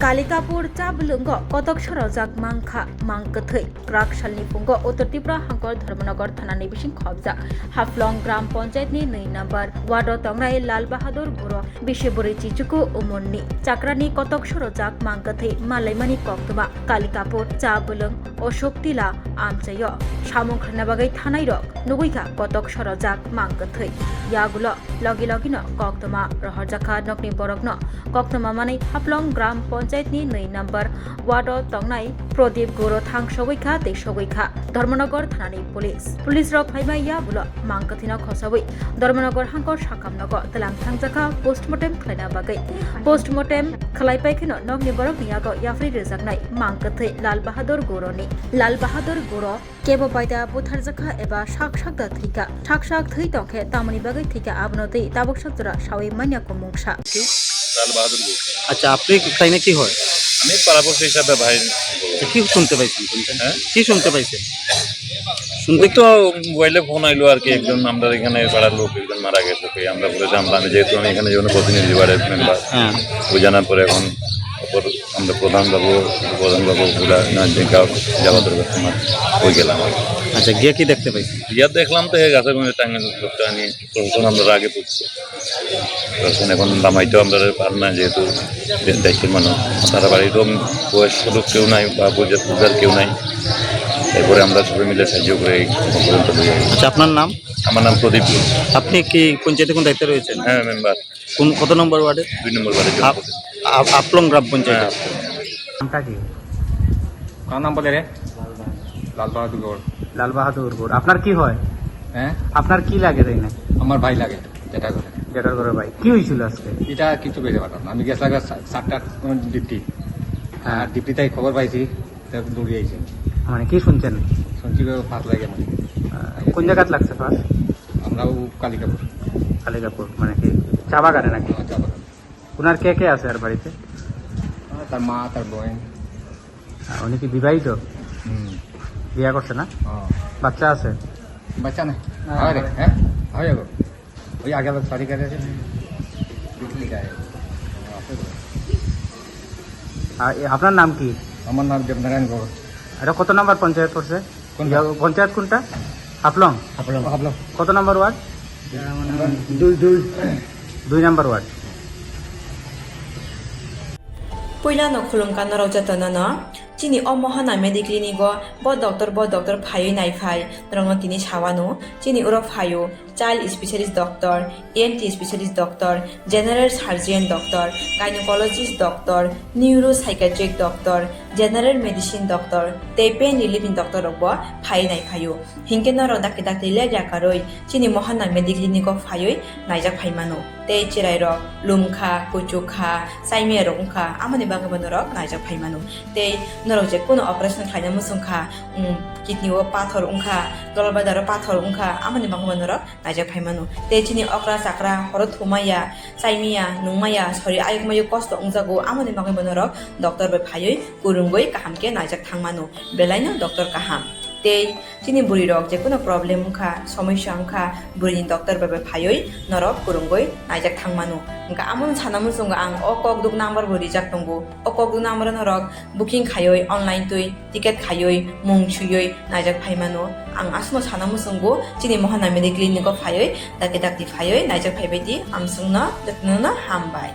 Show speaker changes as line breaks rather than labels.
कालिकापुर चाबलुंग कतक सरजाक मांखा मांकथै क्राकशालनि फुंग उत्तर त्रिपुरा हांकर धर्मनगर थानानि बिसिं खबजा हाफलं ग्राम पंचायतनि 2 number ward तंगनाय Lal Bahadur बर बिशेबुरि चिचुकु उमरनि चाक्रानि कतक सरजाक मांकथै मालायमानि कक्तमा कालिकापुर चाबलुंग अशोक तिला आमचाय सामुं खरनाबागै थानाय रक नुगैखा कतक सरजाक मांकथै यागुल लगी लगिनो कक्तमा रहरजाखा नकनि बरकनो कक्तमा माने हाफलं ग्राम पंचायतनि 2 नम्बर वार्ड तंगनाय प्रदीप बर थां सगैखा ते सगैखा धर्मनगर थानानि पुलिस रक फाइमा याबुल मांकथिना खसाबै धर्मनगर हांकर साकामनग तलां थांजाखा पोस्टमर्टेम खालायना बागै पोस्टमर्टेम खालायपायखिनो नगनि बरक नियाग याफ्रि रेजाकनाय मांकथै लाल बाहादुर गर केबो बायदा बुथारजाखा एबा साक दा थैका साक थै तंखे तामनि बागै थैका आबनदै ताबक सजरा सावै मान्याको मुंगसा
লাল বাহাদুর গো।
আচ্ছা আপনি তাই না কি হয়
আমি পাড়াপড়শি হিসাবে ভাই
কি শুনতে পাইছেন
হ্যাঁ
কি শুনতে পাইছেন
ওই তো মোবাইলে ফোন আইলো আর কি একজন আমরা এখানে পাড়ার লোক একজন মারা গেছে তো আমরা পরে জানলাম যেহেতু আমি এখানে যেন প্রতিনিধি বাড়ির মেম্বার
হ্যাঁ
ওই জানার পরে এখন আমরা প্রধান বাবু পুরা যাওয়া দরকার তোমার ওই গেলাম
আচ্ছা গিয়ে কি দেখতে পাইছেন
ইয়া দেখলাম তো গাছের মধ্যে টাঙ্গেল লোকটা নিয়ে প্রশাসন আমরা আগে পড়ছি প্রশাসন এখন লামাইতেও আমরা পার না যেহেতু দায়িত্বের মানুষ তারা বাড়িরও বয়স্ক লোক কেউ নাই বা পূজার কেউ নাই এরপরে আমরা সবাই মিলে সাহায্য করে এই পর্যন্ত
আচ্ছা আপনার নাম
আমার নাম প্রদীপ
আপনি কি পঞ্চায়েতে কোন দায়িত্বে রয়েছেন
হ্যাঁ মেম্বার
কোন কত নম্বর ওয়ার্ডে
2 নম্বর বাড়ি
আপলং গ্রাম পঞ্চায়েত
নামটা কি
কার নাম বলে রে লাল বাহাদুর গৌড়
লাল বাহাদুর গোড় আপনার কি হয়
হ্যাঁ
আপনার কি লাগে তাই না
আমার ভাই লাগে যেটা করে
যেটার করে ভাই কি হয়েছিল আজকে
এটা কিছু বেড়ে পারলাম না আমি গেছিলাম 7টার ডিপটি আর ডিপটি তাই খবর পাইছি দৌড়িয়ে আইছি
মানে কি শুনছেন
শুনছি ফাঁস লাগে আমার
কোন জায়গাত লাগছে ফার্স্ট
আমরাও কালিকাপুর
কালিকাপুর মানে কি চা বাগানে নাকি ওনার কে কে আছে আর বাড়িতে
তার মা তার বোন
উনি কি বিবাহিত বিয়া করছে না
হ্যাঁ
বাচ্চা আছে
বাচ্চা না হয় রে হ্যাঁ হয় যাবো ওই আগে শাড়ি কাটে আছে
আর আপনার নাম কি
আমার নাম দেবনারায়ণ গৌড়
এটা কত নম্বর পঞ্চায়েত পড়ছে
কোনটা?
পঞ্চায়েত কোনটা হাফলং
ভাবলাম
কত নম্বর ওয়ার্ড 2 নম্বর word
Puilano khulungkan na raujatana na chini ommohana mediclinigo bo doctor phayo nai phai rongno tini chawano chini uro phayo child specialist doctor ENT specialist doctor general surgeon doctor gynecologist doctor neuropsychiatric doctor general medicine doctor te pain relieving doctor rokbo phai nai phayo hingke no rodake dakte le jakaroi chini mohana mediclinigo phayo naijak phaimano te chirai rok lumkha kuchukha saimia rokha amani bangabano rok naijak phaimano te norok je kono operation khaina musungkha kidney o pathor ungkha dolbadar pathor ungkha amani bangabano rok naijak phaimano te chini okra sakra horo thumaya saimia nungmaya sori ayukmayu kosto ungjago amani bangabano rok doctor bai phayoi kurungoi kahamke naijak thangmano belaino doctor kaham tei chini buri rok je kono problem ungkha সমস্যা ungkha burini doctor bai phayoi norok kurungoi naijak thangmano ungka amon sanamun sunga ang okok duk number buri jak tongo okok duk number norok booking khayoi online tui ticket khayoi mung chuyoi naijak phaimano ang asmo sanamun sungo chini mohana medical clinic phayoi dakti phayoi naijak phaibai di amsungna daknuna hambai